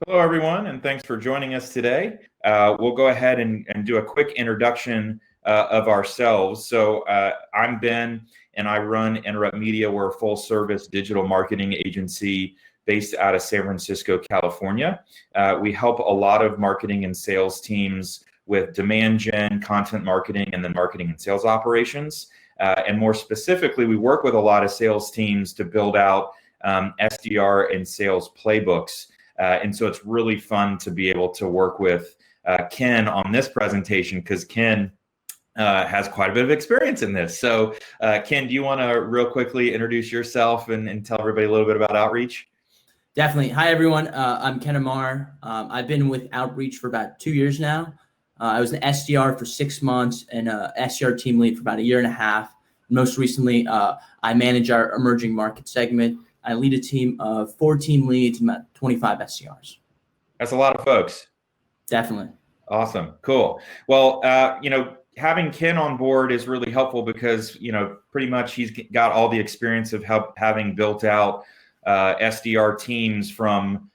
Hello, everyone, and thanks for joining us today. We'll go ahead and do a quick introduction of ourselves. So I'm Ben, and I run Interrupt Media. We're a full-service digital marketing agency based out of San Francisco, California. We help a lot of marketing and sales teams with demand gen, content marketing, and then marketing and sales operations. And more specifically, we work with a lot of sales teams to build out SDR and sales playbooks. And so it's really fun to be able to work with Ken on this presentation because Ken has quite a bit of experience in this. So Ken, do you want to real quickly introduce yourself and tell everybody a little bit about Outreach? Definitely. Hi, everyone. I'm Ken Amar. I've been with Outreach for about 2 years now. I was an SDR for 6 months and a SDR team lead for about 1.5 years. Most recently, I manage our emerging market segment. I lead a team of 4 team leads and about 25 SDRs. That's a lot of folks. Definitely. Awesome. Cool. Well, having Ken on board is really helpful because, pretty much he's got all the experience of having built out SDR teams from,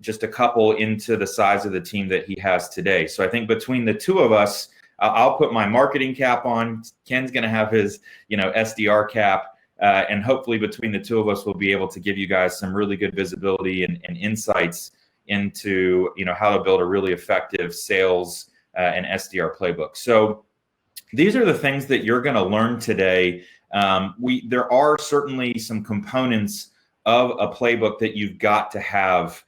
just a couple into the size of the team that he has today. So I think between the two of us, I'll put my marketing cap on. Ken's going to have his, SDR cap. And hopefully between the two of us, we'll be able to give you guys some really good visibility and insights into, how to build a really effective sales and SDR playbook. So these are the things that you're going to learn today. There are certainly some components of a playbook that you've got to have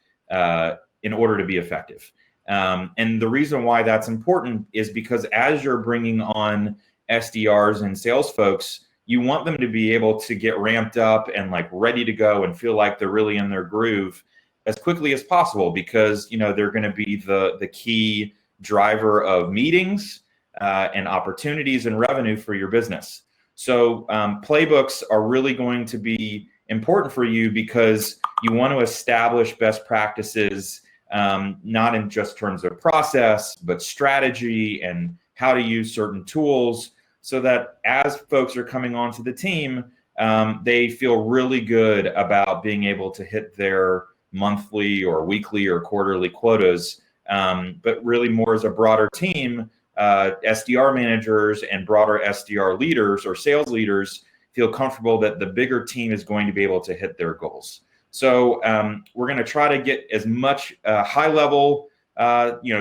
in order to be effective. And the reason why that's important is because as you're bringing on SDRs and sales folks, you want them to be able to get ramped up and ready to go and feel like they're really in their groove as quickly as possible because, they're going to be the key driver of meetings and opportunities and revenue for your business. So playbooks are really going to be important for you because you want to establish best practices, not in just terms of process, but strategy and how to use certain tools, so that as folks are coming onto the team, they feel really good about being able to hit their monthly or weekly or quarterly quotas. But really more as a broader team, SDR managers and broader SDR leaders or sales leaders feel comfortable that the bigger team is going to be able to hit their goals. So we're going to try to get as much high level,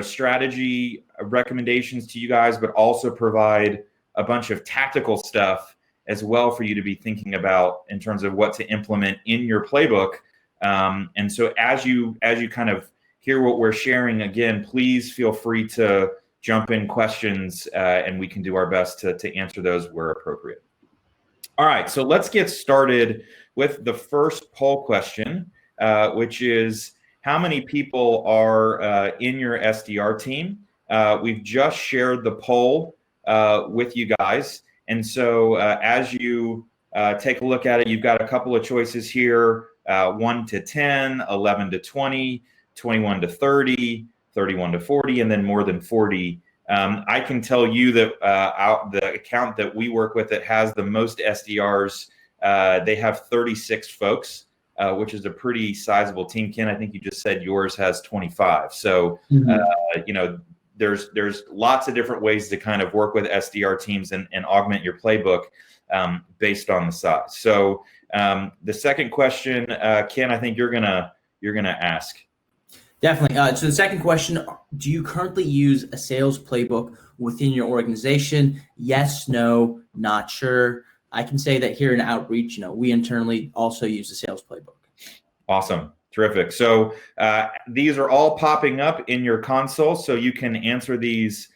strategy recommendations to you guys, but also provide a bunch of tactical stuff as well for you to be thinking about in terms of what to implement in your playbook. And so as you kind of hear what we're sharing, again, please feel free to jump in questions and we can do our best to answer those where appropriate. All right, so let's get started with the first poll question, which is how many people are in your SDR team? We've just shared the poll with you guys. And so as you take a look at it, you've got a couple of choices here, 1 to 10, 11 to 20, 21 to 30, 31 to 40, and then more than 40. I can tell you that the account that we work with that has the most SDRs, they have 36 folks, which is a pretty sizable team. Ken, I think you just said yours has 25. So, there's lots of different ways to kind of work with SDR teams and augment your playbook based on the size. So the second question, Ken, I think you're gonna ask. Definitely. So the second question, do you currently use a sales playbook within your organization? Yes, no, not sure. I can say that here in Outreach, we internally also use a sales playbook. Awesome. Terrific. So these are all popping up in your console, so you can answer these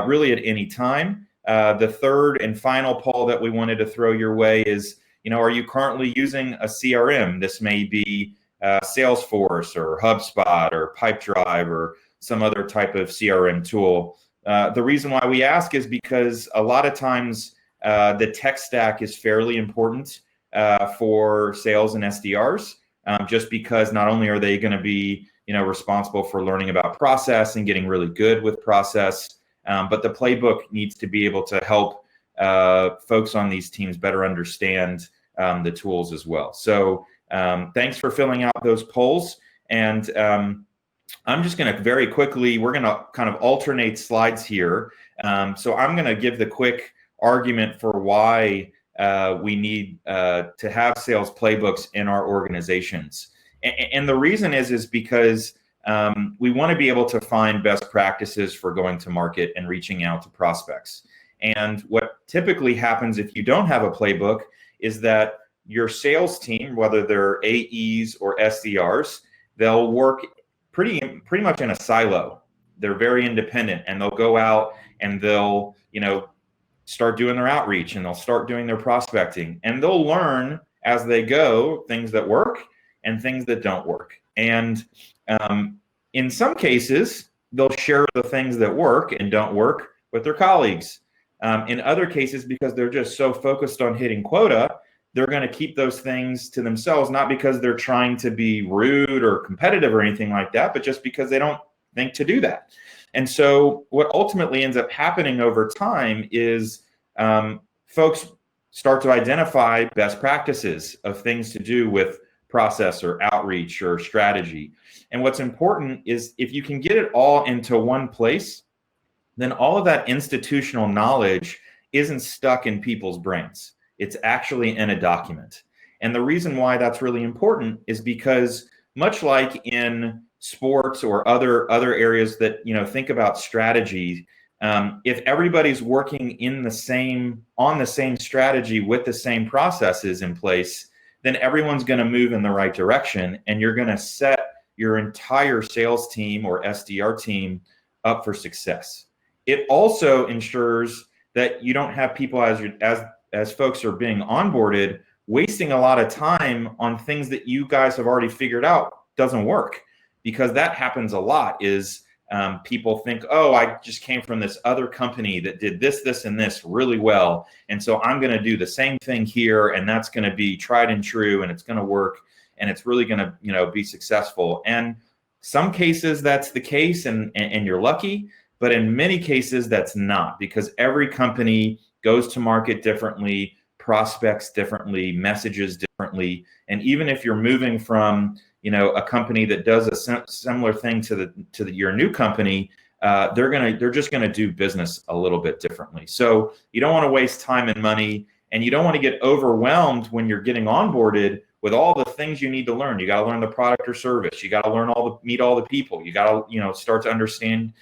really at any time. The third and final poll that we wanted to throw your way is, are you currently using a CRM? This may be Salesforce or HubSpot or Pipedrive or some other type of CRM tool. The reason why we ask is because a lot of times the tech stack is fairly important for sales and SDRs. Just because not only are they going to be, responsible for learning about process and getting really good with process, but the playbook needs to be able to help folks on these teams better understand the tools as well. So thanks for filling out those polls. And I'm just going to very quickly, we're going to kind of alternate slides here. So I'm going to give the quick argument for why we need to have sales playbooks in our organizations. And the reason is because we want to be able to find best practices for going to market and reaching out to prospects. And what typically happens if you don't have a playbook is that your sales team, whether they're AEs or SDRs, they'll work pretty much in a silo. They're very independent, and they'll go out and they'll, start doing their outreach, and they'll start doing their prospecting, and they'll learn as they go things that work and things that don't work. And in some cases, they'll share the things that work and don't work with their colleagues. In other cases, because they're just so focused on hitting quota, they're going to keep those things to themselves, not because they're trying to be rude or competitive or anything like that, but just because they don't think to do that. And so what ultimately ends up happening over time is folks start to identify best practices of things to do with process or outreach or strategy. And what's important is if you can get it all into one place, then all of that institutional knowledge isn't stuck in people's brains. It's actually in a document. And the reason why that's really important is because much like in sports or other areas that, think about strategy, if everybody's working on the same strategy with the same processes in place, then everyone's going to move in the right direction, and you're going to set your entire sales team or SDR team up for success. It also ensures that you don't have people as folks are being onboarded wasting a lot of time on things that you guys have already figured out doesn't work, because that happens a lot. Is people think, oh, I just came from this other company that did this, and this really well, and so I'm going to do the same thing here, and that's going to be tried and true, and it's going to work, and it's really going to, be successful. And some cases that's the case, and you're lucky, but in many cases that's not, because every company goes to market differently, prospects differently, messages differently, and even if you're moving from a company that does a similar thing to your new company, they're just gonna do business a little bit differently. So you don't want to waste time and money, and you don't want to get overwhelmed when you're getting onboarded with all the things you need to learn. You got to learn the product or service. You got to learn meet all the people. You got to start to understand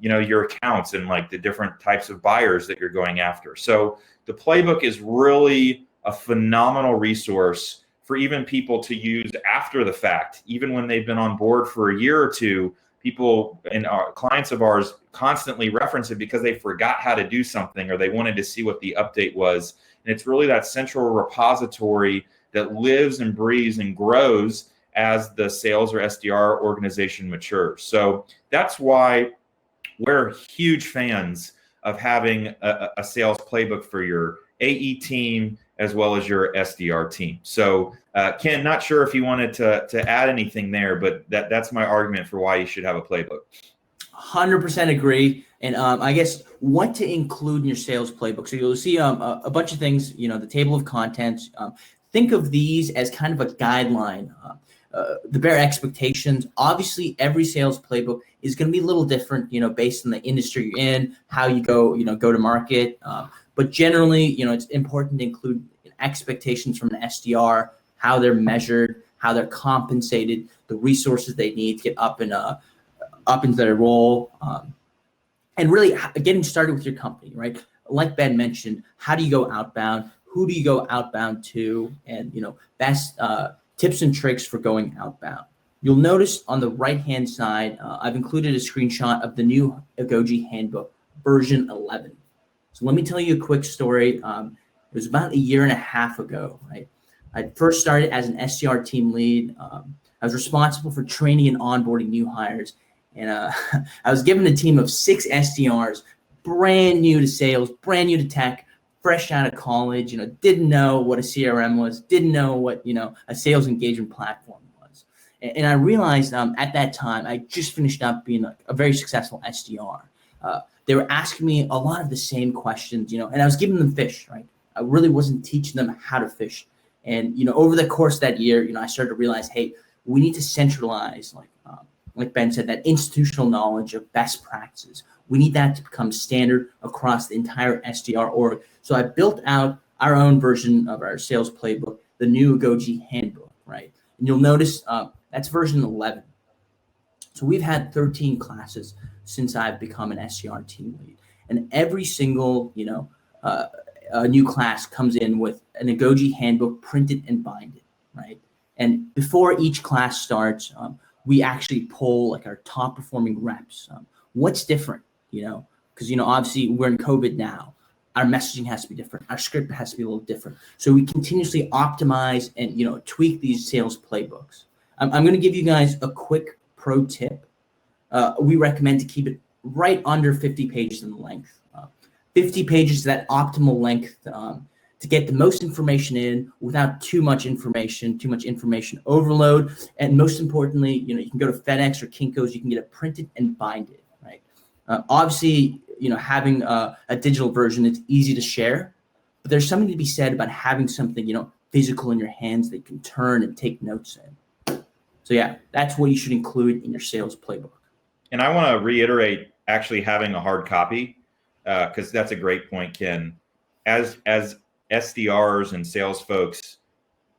your accounts and like the different types of buyers that you're going after. So the playbook is really a phenomenal resource for even people to use after the fact. Even when they've been on board for a year or two, people and our clients of ours constantly reference it because they forgot how to do something, or they wanted to see what the update was. And it's really that central repository that lives and breathes and grows as the sales or SDR organization matures. So that's why we're huge fans of having a sales playbook for your AE team as well as your SDR team. So Ken, not sure if you wanted to add anything there, but that's my argument for why you should have a playbook. 100% agree. And I guess what to include in your sales playbook. So you'll see a bunch of things, the table of contents. Think of these as kind of a guideline. The bare expectations. Obviously, every sales playbook is going to be a little different, based on the industry you're in, how you go to market. But generally, it's important to include expectations from an SDR, how they're measured, how they're compensated, the resources they need to get up into their role, and really getting started with your company, right? Like Ben mentioned, how do you go outbound? Who do you go outbound to? And best tips and tricks for going outbound. You'll notice on the right-hand side, I've included a screenshot of the new Agoji handbook, version 11. So let me tell you a quick story. It was about a year and a half ago, right? I first started as an SDR team lead. I was responsible for training and onboarding new hires. And I was given a team of 6 SDRs, brand new to sales, brand new to tech, fresh out of college, didn't know what a CRM was, didn't know what, a sales engagement platform was. And I realized at that time, I just finished up being a very successful SDR. They were asking me a lot of the same questions, and I was giving them fish, right? I really wasn't teaching them how to fish. And, over the course of that year, I started to realize, hey, we need to centralize like Ben said, that institutional knowledge of best practices. We need that to become standard across the entire SDR org. So I built out our own version of our sales playbook, the new Goji handbook, right? And you'll notice that's version 11. So we've had 13 classes since I've become an SDR team lead. And every single, new class comes in with an Goji handbook printed and binded, right? And before each class starts, we actually poll like our top performing reps. What's different, because, obviously we're in COVID now. Our messaging has to be different. Our script has to be a little different. So we continuously optimize and, tweak these sales playbooks. I'm going to give you guys a quick pro tip. We recommend to keep it right under 50 pages in length. 50 pages is that optimal length to get the most information in without too much information overload. And most importantly, you can go to FedEx or Kinko's, you can get it printed and binded, right? Obviously, having a digital version, it's easy to share, but there's something to be said about having something, physical in your hands that you can turn and take notes in. So yeah, that's what you should include in your sales playbook. And I want to reiterate actually having a hard copy, because that's a great point, Ken. As SDRs and sales folks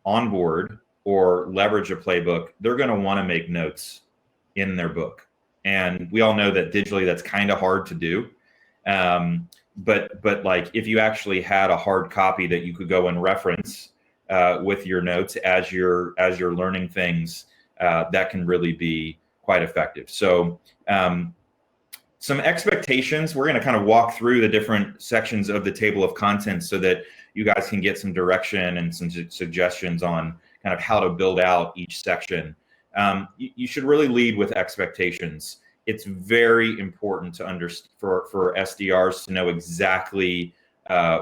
onboard or leverage a playbook, they're going to want to make notes in their book. And we all know that digitally that's kind of hard to do. But like if you actually had a hard copy that you could go and reference with your notes as you're learning things, that can really be quite effective. So some expectations, we're going to kind of walk through the different sections of the table of contents so that you guys can get some direction and some suggestions on kind of how to build out each section. You should really lead with expectations. It's very important to for SDRs to know exactly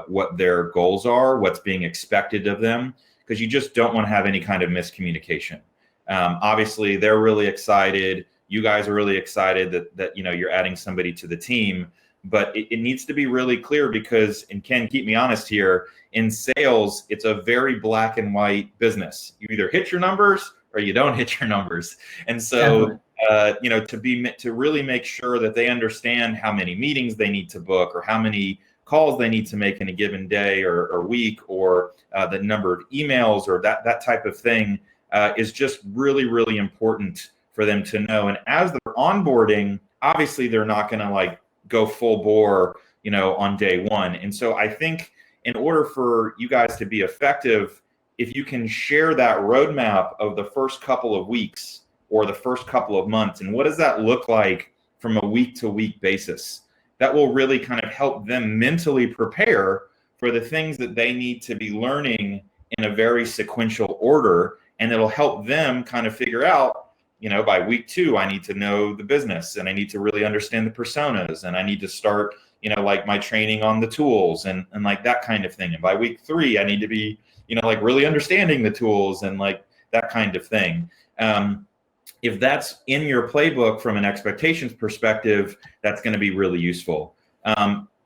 what their goals are, what's being expected of them, because you just don't want to have any kind of miscommunication. Obviously, they're really excited. You guys are really excited that you're adding somebody to the team, but it needs to be really clear because, and Ken, keep me honest here, in sales, it's a very black and white business. You either hit your numbers or you don't hit your numbers. And so, to really make sure that they understand how many meetings they need to book or how many calls they need to make in a given day or week, or the number of emails or that type of thing is just really, really important for them to know. And as they're onboarding, obviously they're not going to go full bore, on day one. And so I think in order for you guys to be effective, if you can share that roadmap of the first couple of weeks or the first couple of months, and what does that look like from a week to week basis, that will really kind of help them mentally prepare for the things that they need to be learning in a very sequential order. And it'll help them kind of figure out, by week 2, I need to know the business and I need to really understand the personas and I need to start, my training on the tools and that kind of thing. And by week 3, I need to be, really understanding the tools and that kind of thing. If that's in your playbook from an expectations perspective, that's going to be really useful.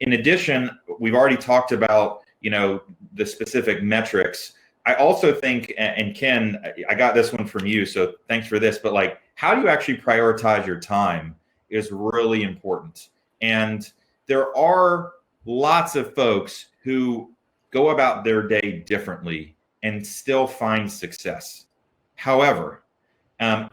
In addition, we've already talked about, the specific metrics. I also think, and Ken, I got this one from you, so thanks for this, but how do you actually prioritize your time is really important. And there are lots of folks who go about their day differently and still find success. However,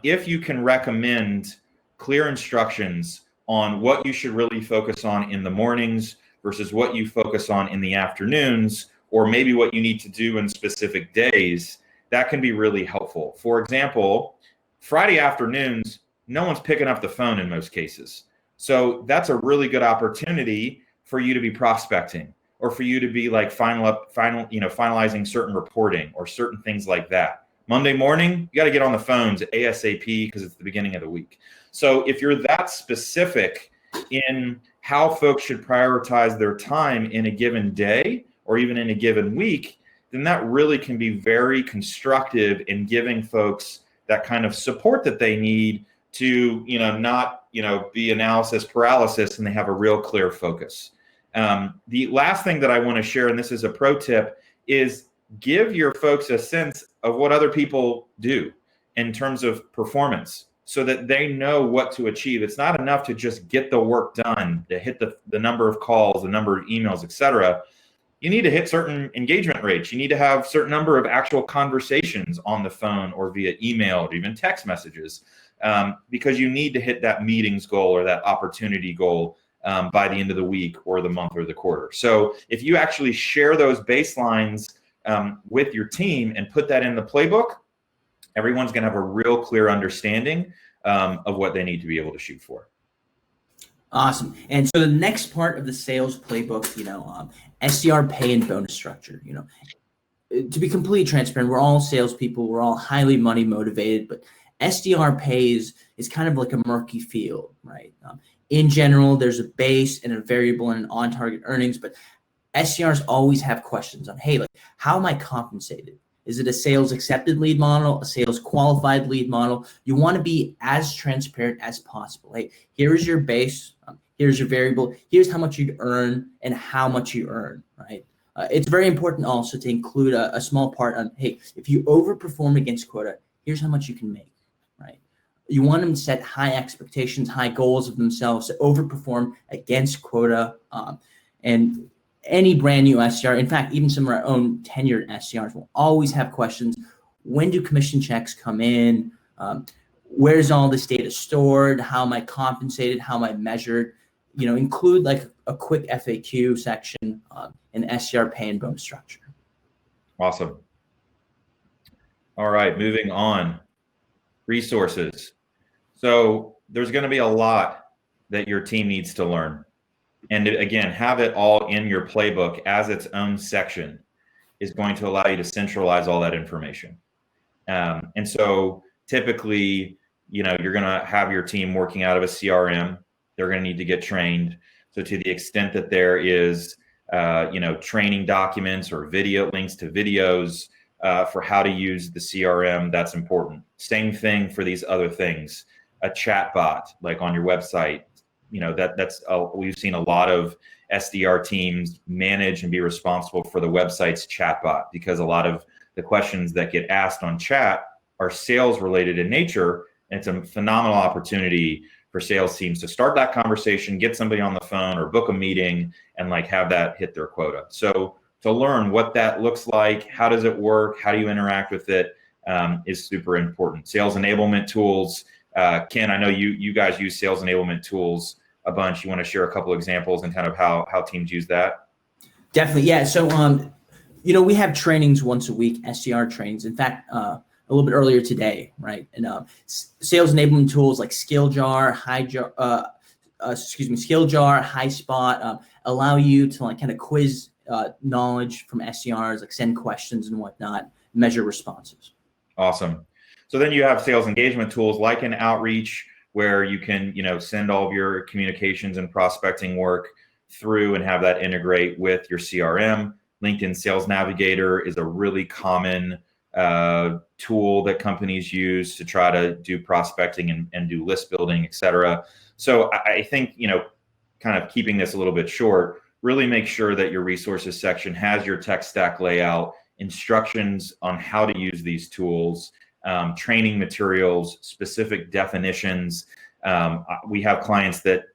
if you can recommend clear instructions on what you should really focus on in the mornings versus what you focus on in the afternoons, or maybe what you need to do in specific days, that can be really helpful. For example, Friday afternoons, no one's picking up the phone in most cases. So that's a really good opportunity for you to be prospecting, or for you to be finalizing certain reporting or certain things like that. Monday morning, you got to get on the phones ASAP because it's the beginning of the week. So if you're that specific in how folks should prioritize their time in a given day or even in a given week, then that really can be very constructive in giving folks that kind of support that they need to, not, be analysis paralysis, and they have a real clear focus. The last thing that I want to share, and this is a pro tip, is give your folks a sense of what other people do in terms of performance so that they know what to achieve. It's not enough to just get the work done, to hit the number of calls, the number of emails, etc. You need to hit certain engagement rates. You need to have certain number of actual conversations on the phone or via email or even text messages, because you need to hit that meetings goal or that opportunity goal by the end of the week or the month or the quarter. So if you actually share those baselines with your team and put that in the playbook, everyone's going to have a real clear understanding of what they need to be able to shoot for. Awesome. And so the next part of the sales playbook, SDR pay and bonus structure. To be completely transparent, we're all salespeople. We're all highly money motivated, but SDR pay is kind of like a murky field, right? In general, there's a base and a variable and an on-target earnings, but SDRs always have questions on, hey, like, how am I compensated? Is it a sales accepted lead model, a sales qualified lead model? You want to be as transparent as possible. Hey, here's your base, here's your variable, here's how much you earn and how much you earn, right? It's very important also to include a small part on, hey, if you overperform against quota, here's how much you can make, right? You want them to set high expectations, high goals of themselves to overperform against quota. And any brand new SDR, in fact, even some of our own tenured SDRs will always have questions. When do commission checks come in? Where's all this data stored? How am I compensated? How am I measured? Include like a quick FAQ section in the SDR pay and bonus structure. Awesome. All right, moving on. Resources. So there's going to be a lot that your team needs to learn. And again, have it all in your playbook as its own section is going to allow you to centralize all that information. And so typically, you're going to have your team working out of a CRM. They're going to need to get trained. So to the extent that there is, training documents or video links to videos for how to use the CRM, that's important. Same thing for these other things. A chat bot, like on your website, we've seen a lot of SDR teams manage and be responsible for the website's chatbot, because a lot of the questions that get asked on chat are sales related in nature. And it's a phenomenal opportunity for sales teams to start that conversation, get somebody on the phone or book a meeting and have that hit their quota. So to learn what that looks like, how does it work, how do you interact with it, is super important. Sales enablement tools. Ken, I know you guys use sales enablement tools a bunch. You want to share a couple examples and kind of how teams use that? Definitely, yeah. So, we have trainings once a week, SDR trainings. In fact, a little bit earlier today, right? And sales enablement tools like SkillJar, HighSpot allow you to kind of quiz knowledge from SDRs, like send questions and whatnot, measure responses. Awesome. So then you have sales engagement tools like an Outreach, where you can, send all of your communications and prospecting work through and have that integrate with your CRM. LinkedIn Sales Navigator is a really common tool that companies use to try to do prospecting and do list building, et cetera. So I think, kind of keeping this a little bit short, really make sure that your resources section has your tech stack layout, instructions on how to use these tools, training materials, specific definitions. We have clients that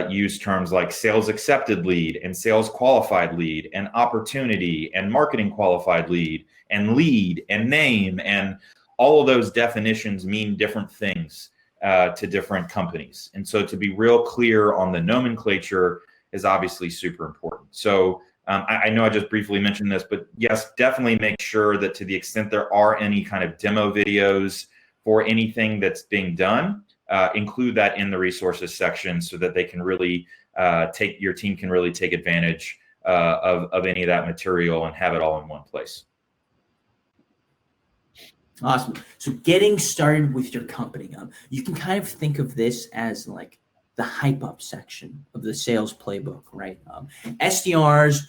use terms like sales accepted lead and sales qualified lead and opportunity and marketing qualified lead and name. And all of those definitions mean different things to different companies. And so to be real clear on the nomenclature is obviously super important. So I know I just briefly mentioned this, but yes, definitely make sure that to the extent there are any kind of demo videos for anything that's being done, include that in the resources section so that they can really your team can really take advantage of any of that material and have it all in one place. Awesome. So getting started with your company, you can kind of think of this as like the hype up section of the sales playbook, right? SDRs,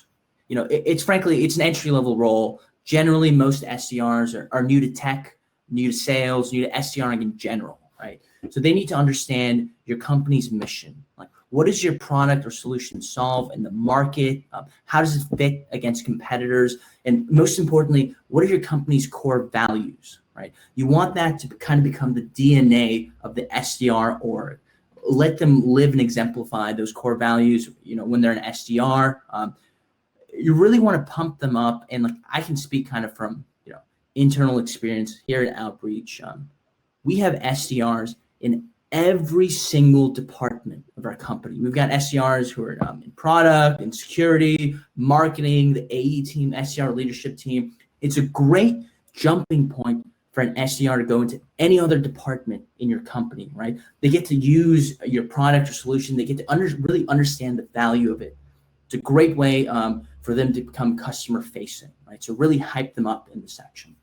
it's an entry level role. Generally, most SDRs are new to tech, new to sales, new to SDRing in general, right? So they need to understand your company's mission. Like, what does your product or solution solve in the market? How does it fit against competitors? And most importantly, what are your company's core values, right? right? You want that to kind of become the DNA of the SDR org. Let them live and exemplify those core values, when they're an SDR. You really want to pump them up. And like, I can speak kind of from, internal experience here at Outreach. We have SDRs in every single department of our company. We've got SDRs who are in product, in security, marketing, the AE team, SDR leadership team. It's a great jumping point for an SDR to go into any other department in your company, right? They get to use your product or solution. They get to really understand the value of it. It's a great way for them to become customer facing, right? So really hype them up in the section.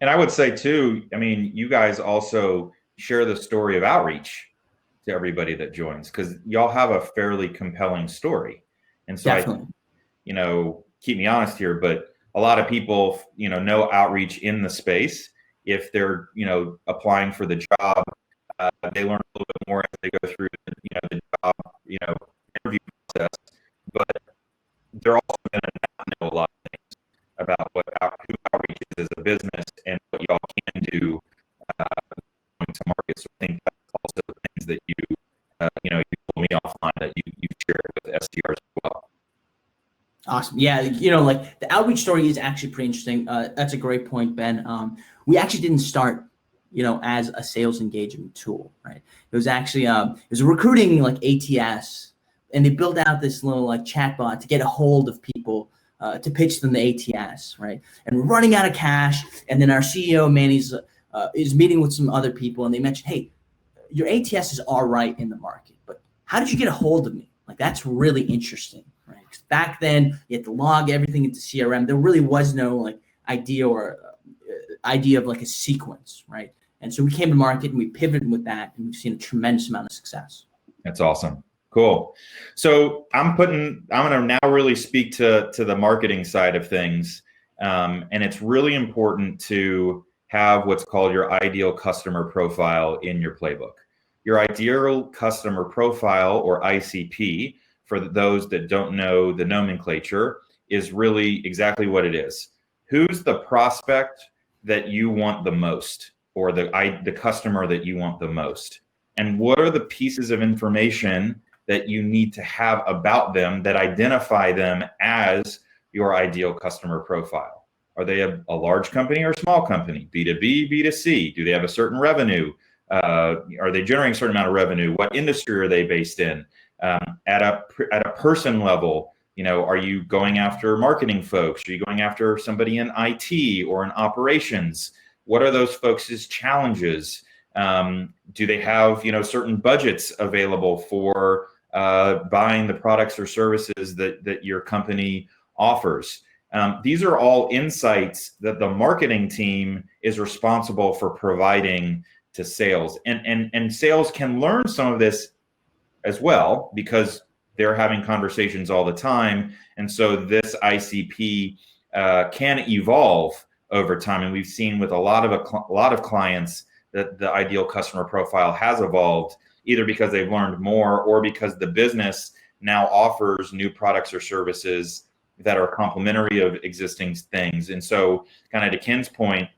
And I would say too, I mean, you guys also share the story of outreach to everybody that joins, because y'all have a fairly compelling story. And so Definitely. keep me honest here, but a lot of people, know outreach in the space. If they're, applying for the job, they learn a little bit more as they go through, the job, interview process. But they're also going to not know a lot of things about who outreach is as a business and what y'all can do to market. So I think that's also the things that you told me offline that you share with SDRs as well. Awesome. Yeah, like the outreach story is actually pretty interesting. That's a great point, Ben. We actually didn't start, as a sales engagement tool, right? It was actually it was a recruiting like ATS, and they built out this little like chatbot to get a hold of people to pitch them the ATS, right? And we're running out of cash, and then our CEO Manny's is meeting with some other people, and they mentioned, hey, your ATS is all right in the market, but how did you get a hold of me? Like, that's really interesting, right? 'Cause back then you had to log everything into CRM. There really was no like idea of like a sequence, right? And so we came to market and we pivoted with that, and we've seen a tremendous amount of success. That's awesome. Cool. So I'm going to now really speak to the marketing side of things. And it's really important to have what's called your ideal customer profile in your playbook. Your ideal customer profile, or ICP, for those that don't know the nomenclature, is really exactly what it is. Who's the prospect that you want the most, or the customer that you want the most? And what are the pieces of information that you need to have about them that identify them as your ideal customer profile? Are they a large company or a small company? B2B, B2C? Do they have a certain revenue? Are they generating a certain amount of revenue? What industry are they based in? At a person level, are you going after marketing folks? Are you going after somebody in IT or in operations? What are those folks' challenges? Do they have, certain budgets available for buying the products or services that your company offers? These are all insights that the marketing team is responsible for providing to sales. And sales can learn some of this as well, because they're having conversations all the time. And so this ICP can evolve over time. And we've seen with a lot of clients that the ideal customer profile has evolved, either because they've learned more or because the business now offers new products or services that are complementary of existing things. And so, kind of to Ken's point,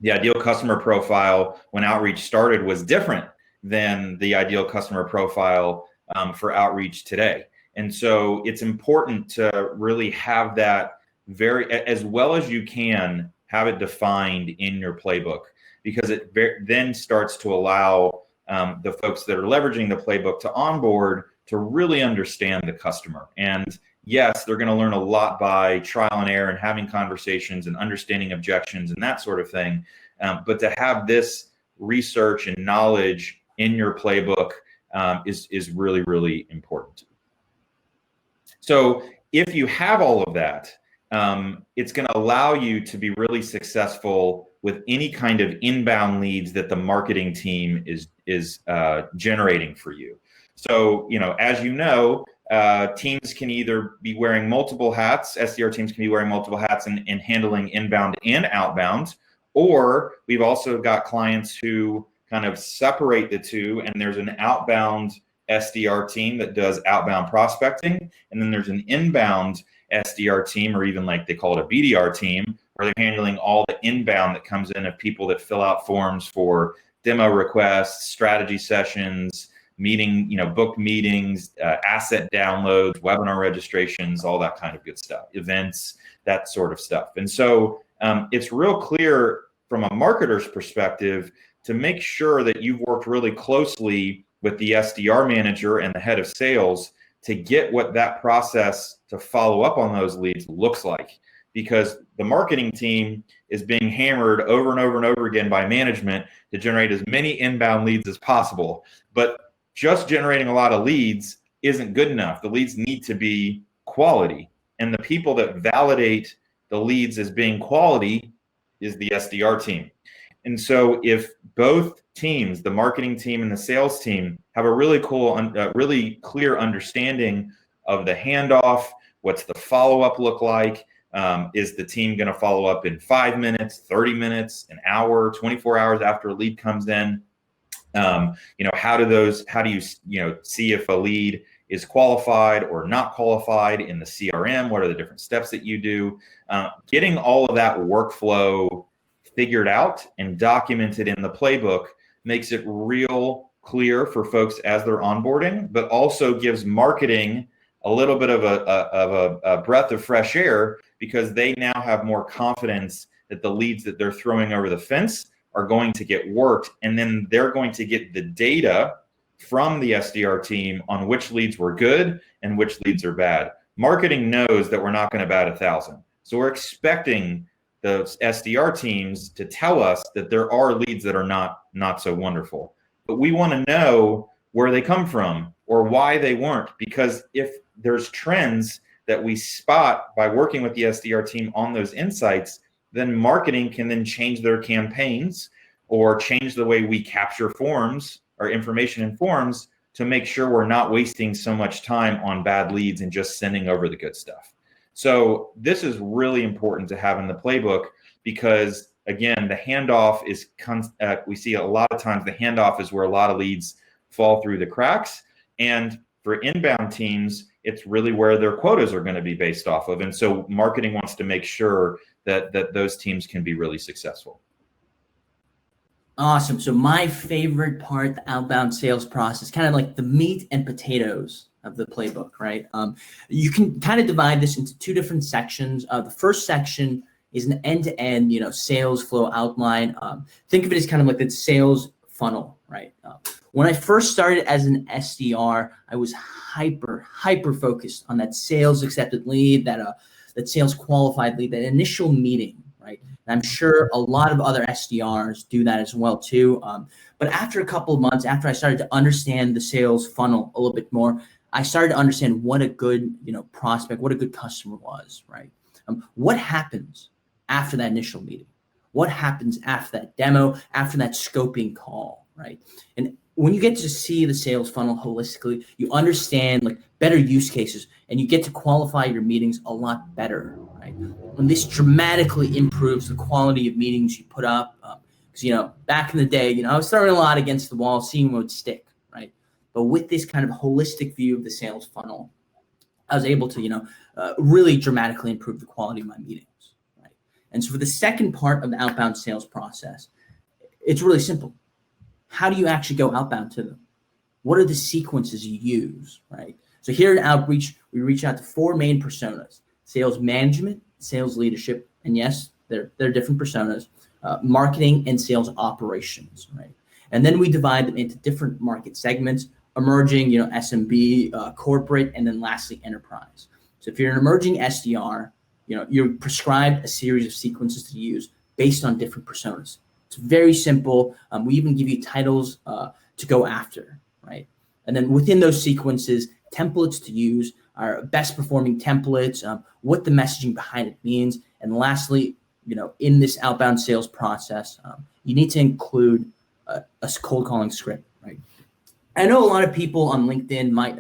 the ideal customer profile when outreach started was different than the ideal customer profile for outreach today. And so it's important to really have that as well as you can, have it defined in your playbook, because it then starts to allow the folks that are leveraging the playbook to onboard to really understand the customer. And yes, they're going to learn a lot by trial and error and having conversations and understanding objections and that sort of thing. But to have this research and knowledge in your playbook is really, really important. So if you have all of that, it's going to allow you to be really successful with any kind of inbound leads that the marketing team is generating for you. So, as teams can either be wearing multiple hats, SDR teams can be wearing multiple hats and handling inbound and outbound, or we've also got clients who kind of separate the two, and there's an outbound SDR team that does outbound prospecting, and then there's an inbound SDR team, or even like they call it a BDR team, where they're handling all the inbound that comes in of people that fill out forms for demo requests, strategy sessions, booked meetings, asset downloads, webinar registrations, all that kind of good stuff, events, that sort of stuff. And so it's real clear from a marketer's perspective to make sure that you've worked really closely with the SDR manager and the head of sales to get what that process to follow up on those leads looks like. Because the marketing team is being hammered over and over and over again by management to generate as many inbound leads as possible. But just generating a lot of leads isn't good enough. The leads need to be quality. And the people that validate the leads as being quality is the SDR team. And so if both teams, the marketing team and the sales team, have a really clear understanding of the handoff, what's the follow-up look like? Is the team going to follow up in 5 minutes, 30 minutes, an hour, 24 hours after a lead comes in? How do you see if a lead is qualified or not qualified in the CRM? What are the different steps that you do? Getting all of that workflow figured out and documented in the playbook makes it real clear for folks as they're onboarding, but also gives marketing a little bit of a breath of fresh air, because they now have more confidence that the leads that they're throwing over the fence are going to get worked. And then they're going to get the data from the SDR team on which leads were good and which leads are bad. Marketing knows that we're not going to bat 1,000. So we're expecting the SDR teams to tell us that there are leads that are not so wonderful. But we want to know where they come from or why they weren't, because if there's trends that we spot by working with the SDR team on those insights, then marketing can then change their campaigns or change the way we capture forms or information in forms to make sure we're not wasting so much time on bad leads and just sending over the good stuff. So this is really important to have in the playbook, because again, the handoff is, we see a lot of times the handoff is where a lot of leads fall through the cracks. And for inbound teams, it's really where their quotas are going to be based off of. And so marketing wants to make sure that those teams can be really successful. Awesome. So my favorite part, the outbound sales process, kind of like the meat and potatoes of the playbook, right? You can kind of divide this into two different sections. The first section is an end-to-end, sales flow outline. Think of it as kind of like the sales funnel, right? When I first started as an SDR, I was hyper focused on that sales accepted lead, that sales qualified lead, that initial meeting, right? And I'm sure a lot of other SDRs do that as well too. But after a couple of months, after I started to understand the sales funnel a little bit more, I started to understand what a good, prospect, what a good customer was, right? What happens after that initial meeting? What happens after that demo, after that scoping call, right? And when you get to see the sales funnel holistically, you understand like better use cases, and you get to qualify your meetings a lot better, right? And this dramatically improves the quality of meetings you put up. Because, back in the day, I was throwing a lot against the wall, seeing what would stick, right? But with this kind of holistic view of the sales funnel, I was able to, really dramatically improve the quality of my meetings, right? And so for the second part of the outbound sales process, it's really simple. How do you actually go outbound to them? What are the sequences you use, right? So here at Outreach, we reach out to four main personas: sales management, sales leadership, and yes, they're different personas, marketing and sales operations, right? And then we divide them into different market segments: emerging, SMB, corporate, and then lastly, enterprise. So if you're an emerging SDR, you're prescribed a series of sequences to use based on different personas. It's very simple. We even give you titles to go after, right? And then within those sequences, templates to use, our best performing templates, what the messaging behind it means. And lastly, in this outbound sales process, you need to include a cold calling script, right? I know a lot of people on LinkedIn might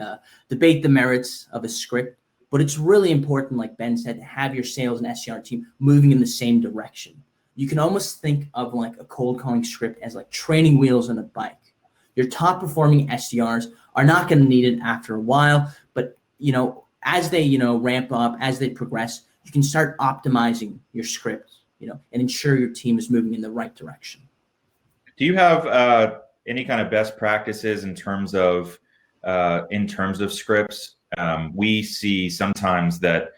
debate the merits of a script, but it's really important, like Ben said, to have your sales and SDR team moving in the same direction. You can almost think of like a cold calling script as like training wheels on a bike. Your top performing SDRs are not going to need it after a while, but as they ramp up, as they progress, you can start optimizing your script, and ensure your team is moving in the right direction. Do you have any kind of best practices in terms of scripts? We see sometimes that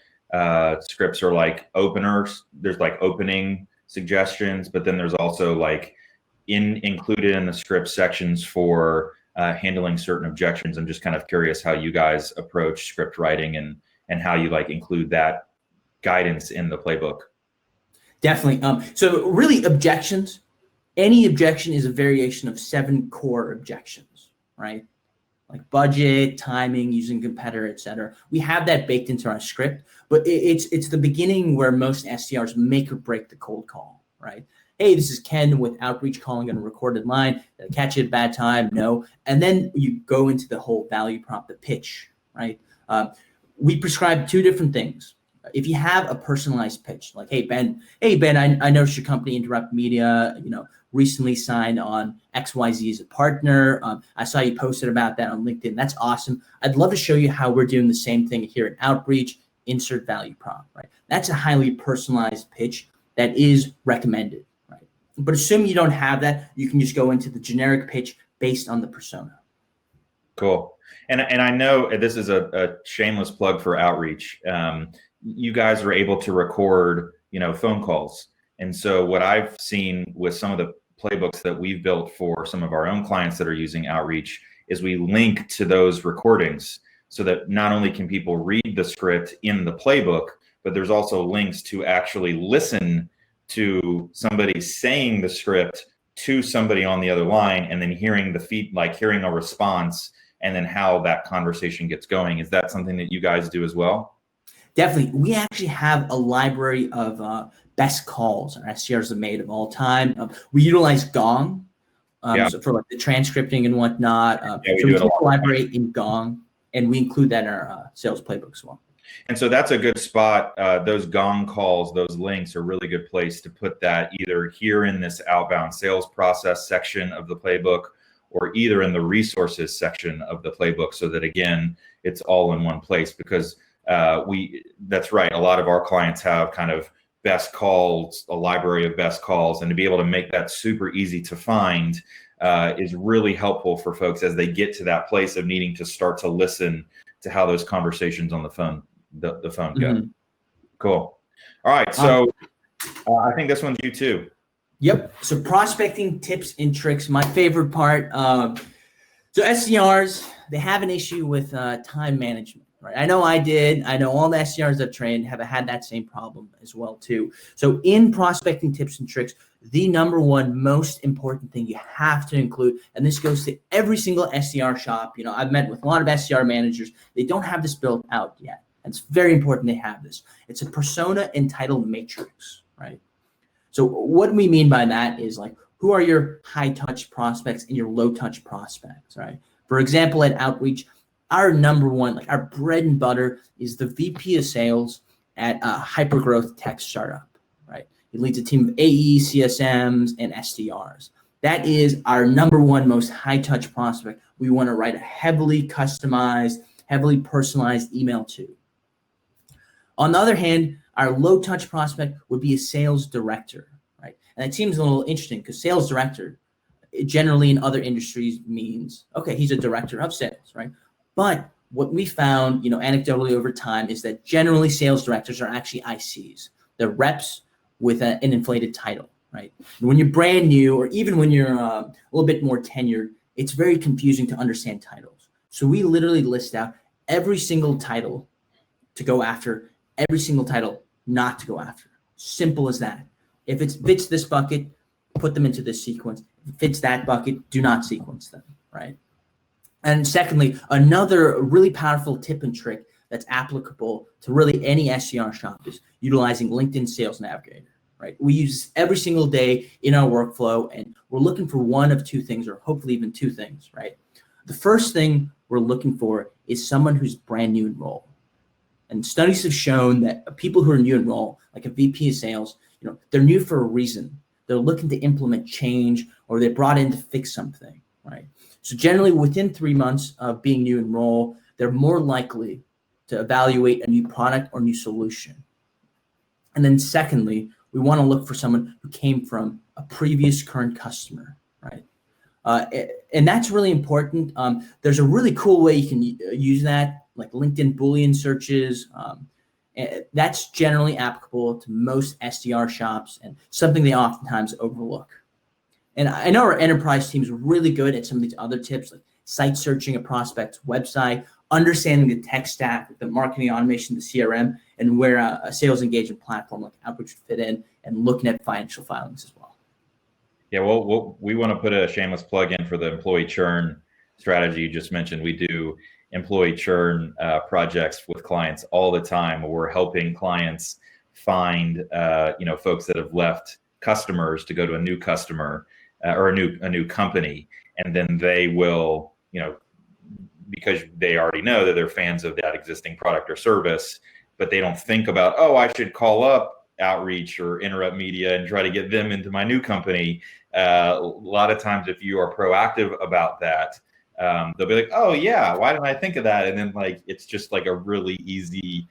scripts are like openers. There's like opening suggestions, but then there's also like included in the script sections for handling certain objections. I'm just kind of curious how you guys approach script writing and how you like include that guidance in the playbook. Definitely. So really objections, any objection is a variation of 7 core objections, right? Like budget, timing, using competitor, et cetera. We have that baked into our script, but it's the beginning where most SDRs make or break the cold call, right? Hey, this is Ken with Outreach calling on a recorded line. Did I catch you at a bad time? No. And then you go into the whole value prop, the pitch, right? We prescribe 2 different things. If you have a personalized pitch, like, hey, Ben, I noticed your company, Interrupt Media, recently signed on XYZ as a partner. I saw you posted about that on LinkedIn. That's awesome. I'd love to show you how we're doing the same thing here at Outreach, insert value prop, right? That's a highly personalized pitch that is recommended, right? But assume you don't have that, you can just go into the generic pitch based on the persona. Cool. And I know this is a shameless plug for Outreach. You guys are able to record, phone calls. And so what I've seen with some of the playbooks that we've built for some of our own clients that are using Outreach is we link to those recordings so that not only can people read the script in the playbook, but there's also links to actually listen to somebody saying the script to somebody on the other line and then hearing hearing a response and then how that conversation gets going. Is that something that you guys do as well? Definitely. We actually have a library of best calls our SDRs have made of all time. We utilize Gong so for like the transcripting and whatnot. So we collaborate in Gong, and we include that in our sales playbook as well. And so that's a good spot. Those Gong calls, those links are a really good place to put that either here in this outbound sales process section of the playbook or either in the resources section of the playbook so that, again, it's all in one place because that's right. A lot of our clients have kind of best calls, a library of best calls, and to be able to make that super easy to find is really helpful for folks as they get to that place of needing to start to listen to how those conversations on the phone, the phone go. Mm-hmm. Cool. All right. So I think this one's you too. Yep. So prospecting tips and tricks, my favorite part. So SDRs, they have an issue with time management. Right. I know I did. I know all the SDRs I've trained have had that same problem as well, too. So in prospecting tips and tricks, the number one most important thing you have to include, and this goes to every single SDR shop. I've met with a lot of SDR managers. They don't have this built out yet. And it's very important they have this. It's a persona entitled matrix, right? So what we mean by that is like, who are your high touch prospects and your low touch prospects, right? For example, at Outreach, our number one, like our bread and butter is the VP of sales at a hypergrowth tech startup, right? He leads a team of AEs, CSMs, and SDRs. That is our number one most high touch prospect we want to write a heavily customized, heavily personalized email to. On the other hand, our low touch prospect would be a sales director, right? And it seems a little interesting because sales director generally in other industries means, okay, he's a director of sales, right? But what we found, anecdotally over time is that generally sales directors are actually ICs. They're reps with an inflated title, right? And when you're brand new, or even when you're a little bit more tenured, it's very confusing to understand titles. So we literally list out every single title to go after, every single title not to go after. Simple as that. If it fits this bucket, put them into this sequence. If it fits that bucket, do not sequence them, right? And secondly, another really powerful tip and trick that's applicable to really any SDR shop is utilizing LinkedIn Sales Navigator, right? We use this every single day in our workflow, and we're looking for one of 2 things, or hopefully even 2 things, right? The first thing we're looking for is someone who's brand new in role. And studies have shown that people who are new in role, like a VP of sales, they're new for a reason. They're looking to implement change, or they're brought in to fix something, right? So generally within 3 months of being new in role, they're more likely to evaluate a new product or new solution. And then secondly, we want to look for someone who came from a previous current customer, right? And that's really important. There's a really cool way you can use that, like LinkedIn Boolean searches. That's generally applicable to most SDR shops and something they oftentimes overlook. And I know our enterprise team is really good at some of these other tips, like site searching a prospect's website, understanding the tech stack, the marketing automation, the CRM, and where a sales engagement platform like Outreach would fit in, and looking at financial filings as well. Yeah, well, we want to put a shameless plug in for the employee churn strategy you just mentioned. We do employee churn projects with clients all the time, where we're helping clients find folks that have left customers to go to a new customer or a new company, and then they will, because they already know that they're fans of that existing product or service, but they don't think about, oh, I should call up Outreach or Interrupt Media and try to get them into my new company. A lot of times, if you are proactive about that, they'll be like, oh yeah, why didn't I think of that? And then it's just like a really easy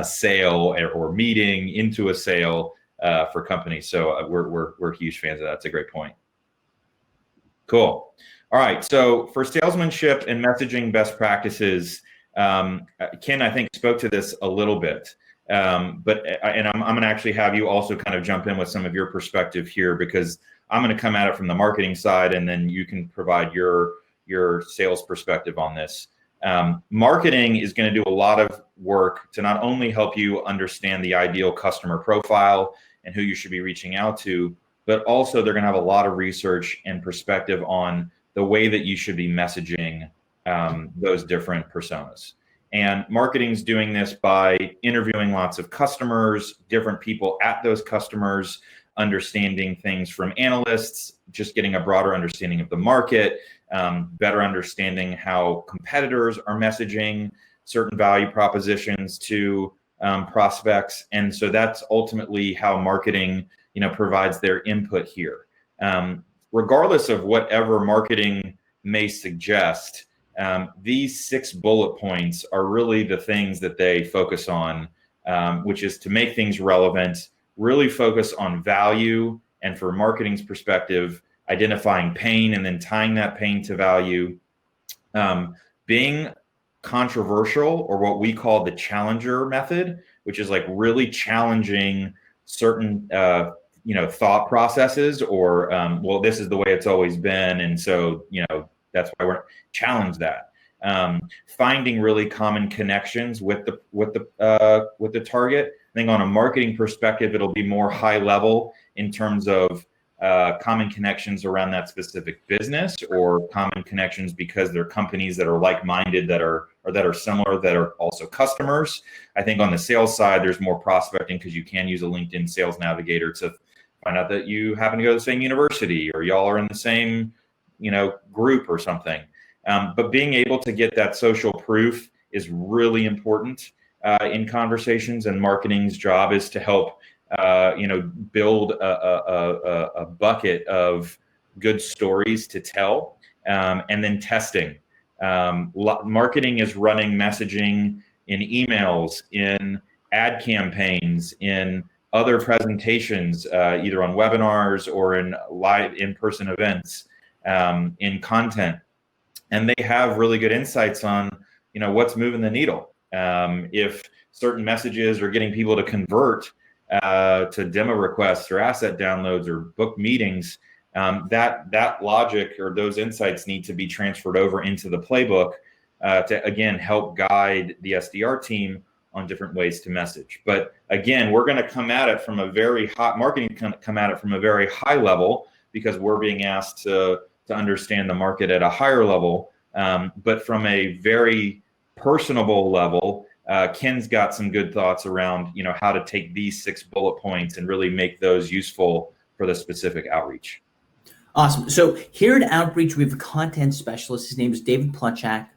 sale or meeting into a sale for companies. So we're huge fans of that. It's a great point. Cool. All right. So for salesmanship and messaging best practices, Ken, I think, spoke to this a little bit, but I'm going to actually have you also kind of jump in with some of your perspective here, because I'm going to come at it from the marketing side, and then you can provide your sales perspective on this. Marketing is going to do a lot of work to not only help you understand the ideal customer profile and who you should be reaching out to, but also they're going to have a lot of research and perspective on the way that you should be messaging those different personas. And marketing's doing this by interviewing lots of customers, different people at those customers, understanding things from analysts, just getting a broader understanding of the market, better understanding how competitors are messaging certain value propositions to prospects. And so that's ultimately how marketing, provides their input here. Regardless of whatever marketing may suggest, these 6 bullet points are really the things that they focus on, which is to make things relevant, really focus on value, and for marketing's perspective, identifying pain and then tying that pain to value, being controversial, or what we call the challenger method, which is like really challenging certain thought processes, or well, this is the way it's always been, and so that's why we're challenge that. Finding really common connections with the target. I think on a marketing perspective, it'll be more high level in terms of common connections around that specific business, or common connections because they're companies that are like-minded, that are similar, that are also customers. I think on the sales side, there's more prospecting, because you can use a LinkedIn Sales Navigator to find out that you happen to go to the same university, or y'all are in the same group or something. But being able to get that social proof is really important in conversations, and marketing's job is to help build a bucket of good stories to tell, and then testing. Marketing is running messaging in emails, in ad campaigns, in other presentations, either on webinars or in live in-person events, in content. And they have really good insights on, what's moving the needle. If certain messages are getting people to convert to demo requests or asset downloads or book meetings, that logic or those insights need to be transferred over into the playbook to, again, help guide the SDR team on different ways to message. But again, we're going to come at it from a very high, marketing come at it from a very high level, because we're being asked to understand the market at a higher level. But from a very personable level, Ken's got some good thoughts around, how to take these 6 bullet points and really make those useful for the specific outreach. Awesome. So here at Outreach, we have a content specialist. His name is David Plutchak.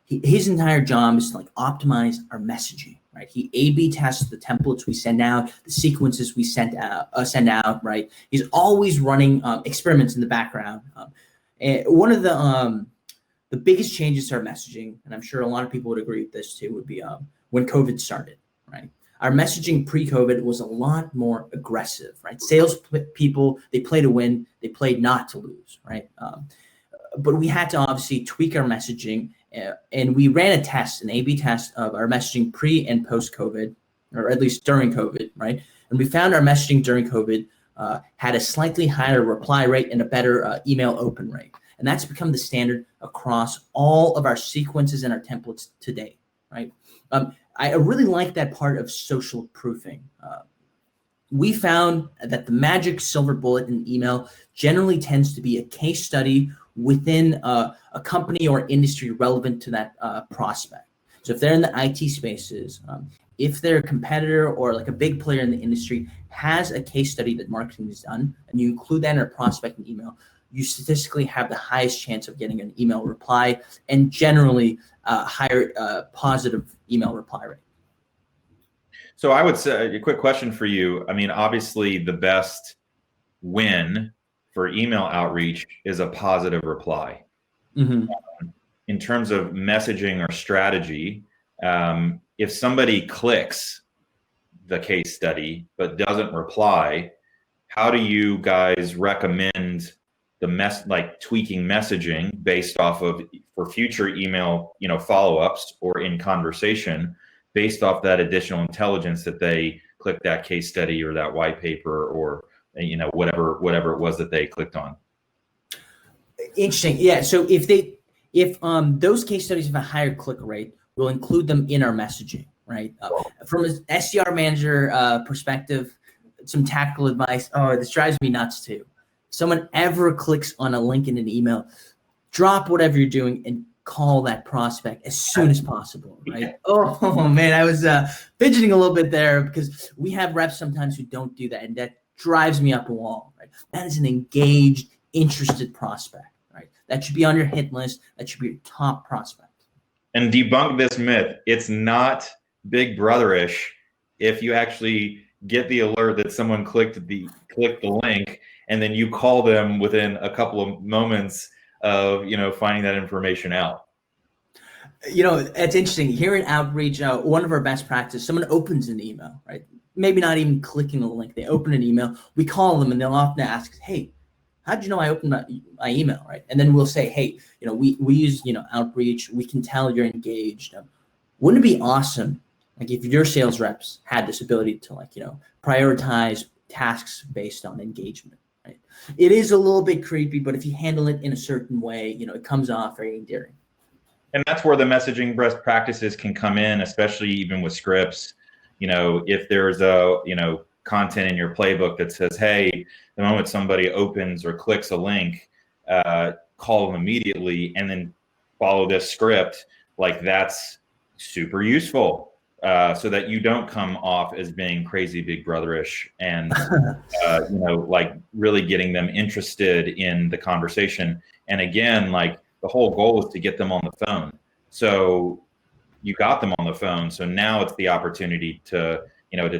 His entire job is to optimize our messaging, right? He A/B tests the templates we send out, the sequences we send out, right? He's always running experiments in the background. And one of the biggest changes to our messaging, and I'm sure a lot of people would agree with this too, would be when COVID started, right? Our messaging pre-COVID was a lot more aggressive, right? People, they play to win, they played not to lose, right? But we had to obviously tweak our messaging, and we ran a test, an A/B test of our messaging pre and post-COVID, or at least during COVID, right? And we found our messaging during COVID had a slightly higher reply rate and a better email open rate. And that's become the standard across all of our sequences and our templates today, right? I really like that part of social proofing. We found that the magic silver bullet in email generally tends to be a case study within a company or industry relevant to that prospect. So if they're in the IT spaces, if their competitor or like a big player in the industry has a case study that marketing has done, and you include that in a prospect and email, you statistically have the highest chance of getting an email reply and generally higher positive email reply rate. So I would say a quick question for you. I mean, obviously the best win for email outreach is a positive reply. Mm-hmm. In terms of messaging or strategy, if somebody clicks the case study but doesn't reply, how do you guys recommend tweaking messaging based off of for future email, follow-ups or in conversation based off that additional intelligence that they clicked that case study or that white paper or whatever it was that they clicked on? Interesting. Yeah. So if those case studies have a higher click rate, we'll include them in our messaging, right? From an SDR manager perspective, some tactical advice. Oh, this drives me nuts too. Someone ever clicks on a link in an email, drop whatever you're doing and call that prospect as soon as possible, right? Oh man, I was fidgeting a little bit there because we have reps sometimes who don't do that, and that drives me up a wall, right? That is an engaged, interested prospect, right? That should be on your hit list. That should be your top prospect. And debunk this myth. It's not Big Brotherish if you actually get the alert that someone clicked the link and then you call them within a couple of moments of finding that information out. It's interesting. Here in Outreach, one of our best practices, someone opens an email, right? Maybe not even clicking the link. They open an email. We call them and they'll often ask, hey, how'd you know I opened my email, right? And then we'll say, hey, we use, Outreach. We can tell you're engaged. Wouldn't it be awesome, like if your sales reps had this ability to prioritize tasks based on engagement, right? It is a little bit creepy, but if you handle it in a certain way, it comes off very endearing. And that's where the messaging best practices can come in, especially even with scripts. If there's a, content in your playbook that says, hey, the moment somebody opens or clicks a link, call them immediately and then follow this script, like that's super useful so that you don't come off as being crazy Big Brotherish and, really getting them interested in the conversation. And again, the whole goal is to get them on the phone. So you got them on the phone. So now it's the opportunity to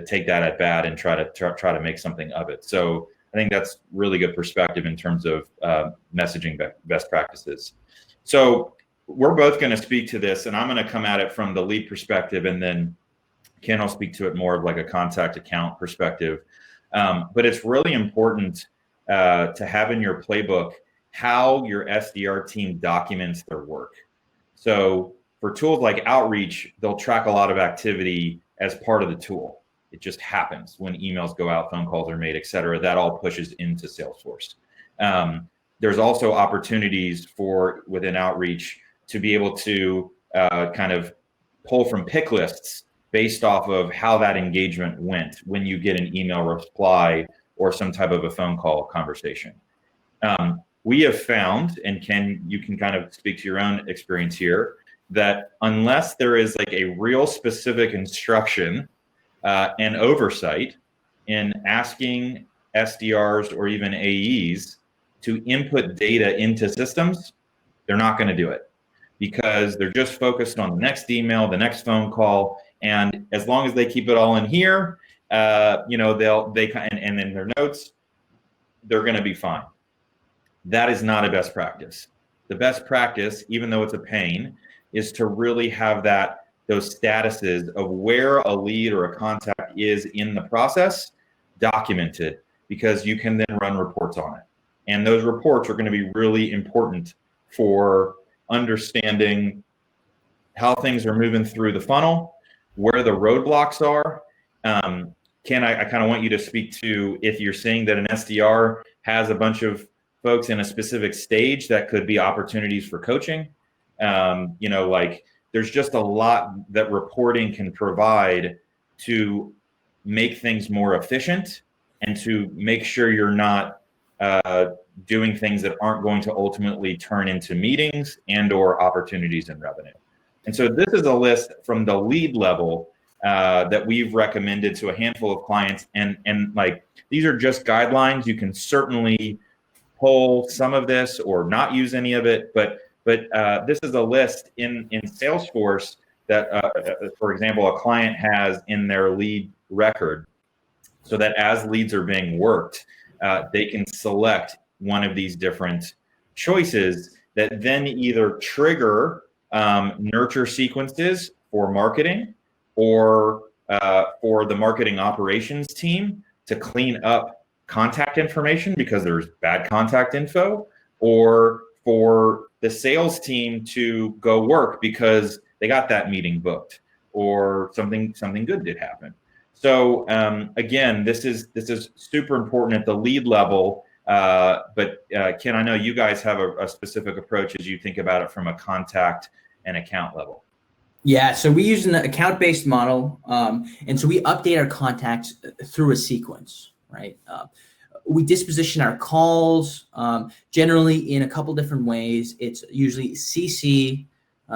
take that at bat and try to make something of it. So I think that's really good perspective in terms of messaging best practices. So we're both going to speak to this, and I'm going to come at it from the lead perspective, and then Ken will speak to it more of like a contact account perspective. But it's really important to have in your playbook how your SDR team documents their work. So for tools like Outreach, they'll track a lot of activity as part of the tool. It just happens when emails go out, phone calls are made, et cetera. That all pushes into Salesforce. There's also opportunities within Outreach to be able to kind of pull from pick lists based off of how that engagement went when you get an email reply or some type of a phone call conversation. We have found, and Ken, you can kind of speak to your own experience here, that unless there is like a real specific instruction and oversight in asking SDRs or even AEs to input data into systems, they're not going to do it because they're just focused on the next email, the next phone call, and as long as they keep it all in here, and in their notes, they're going to be fine. That is not a best practice. The best practice, even though it's a pain, is to really have that those statuses of where a lead or a contact is in the process documented, because you can then run reports on it. And those reports are going to be really important for understanding how things are moving through the funnel, where the roadblocks are. Ken, I kind of want you to speak to if you're seeing that an SDR has a bunch of folks in a specific stage that could be opportunities for coaching. Like there's just a lot that reporting can provide to make things more efficient and to make sure you're not doing things that aren't going to ultimately turn into meetings and or opportunities in revenue. And so this is a list from the lead level that we've recommended to a handful of clients. And like, these are just guidelines. You can certainly pull some of this or not use any of it, but this is a list in Salesforce that, for example, a client has in their lead record, so that as leads are being worked, they can select one of these different choices that then either trigger nurture sequences for marketing or for the marketing operations team to clean up contact information because there's bad contact info, or for the sales team to go work because they got that meeting booked or something good did happen. So again, this is super important at the lead level. But Ken, I know you guys have a specific approach as you think about it from a contact and account level. Yeah, so we use an account-based model, and so we update our contacts through a sequence, right? We disposition our calls generally in a couple different ways. It's usually CC,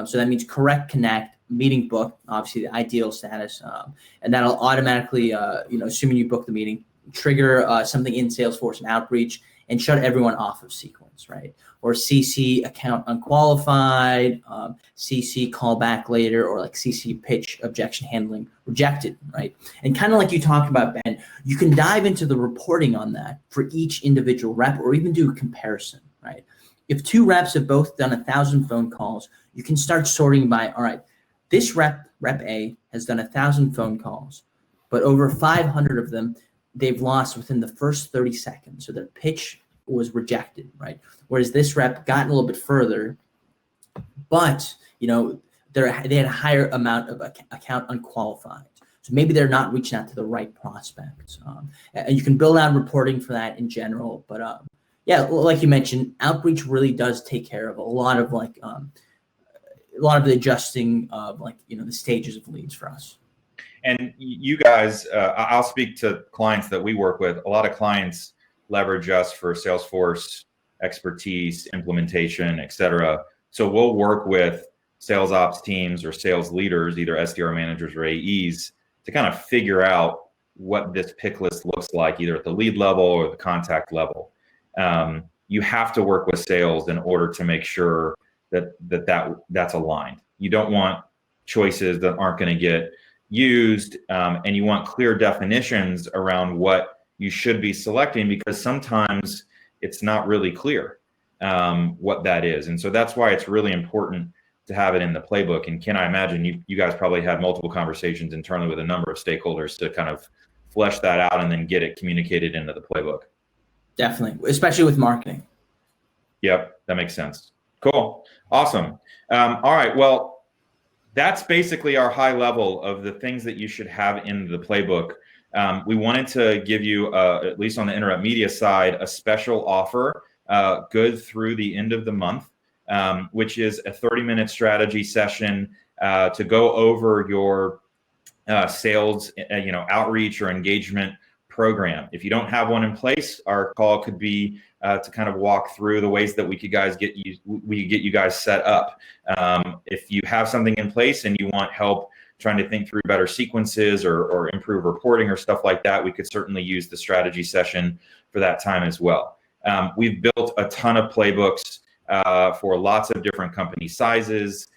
so that means correct connect, meeting book, obviously the ideal status, and that'll automatically, assuming you book the meeting, trigger something in Salesforce and Outreach and shut everyone off of sequence, right? Or CC account unqualified, CC call back later, or like CC pitch objection handling rejected, right? And kind of like you talked about, Ben, you can dive into the reporting on that for each individual rep, or even do a comparison, right? If two reps have both done 1,000 phone calls, you can start sorting by, all right, this rep A has done 1,000 phone calls, but over 500 of them, they've lost within the first 30 seconds. So their pitch was rejected, right? Whereas this rep got a little bit further, but they had a higher amount of account unqualified. So maybe they're not reaching out to the right prospects. And you can build out reporting for that in general. But yeah, like you mentioned, Outreach really does take care of a lot of the adjusting of the stages of leads for us. And you guys, I'll speak to clients that we work with. A lot of clients leverage us for Salesforce expertise, implementation, et cetera. So we'll work with sales ops teams or sales leaders, either SDR managers or AEs, to kind of figure out what this pick list looks like, either at the lead level or the contact level. You have to work with sales in order to make sure that's aligned. You don't want choices that aren't going to get used, and you want clear definitions around what you should be selecting, because sometimes it's not really clear what that is. And so that's why it's really important to have it in the playbook. And Ken, I imagine you guys probably had multiple conversations internally with a number of stakeholders to kind of flesh that out and then get it communicated into the playbook. Definitely, especially with marketing. Yep, that makes sense. Cool. Awesome. All right. Well, that's basically our high level of the things that you should have in the playbook. We wanted to give you, at least on the Interrupt Media side, a special offer good through the end of the month, which is a 30-minute strategy session to go over your sales, outreach or engagement program. If you don't have one in place, our call could be to kind of walk through the ways that we could get you guys set up. If you have something in place and you want help trying to think through better sequences or improve reporting or stuff like that, we could certainly use the strategy session for that time as well. We've built a ton of playbooks for lots of different company sizes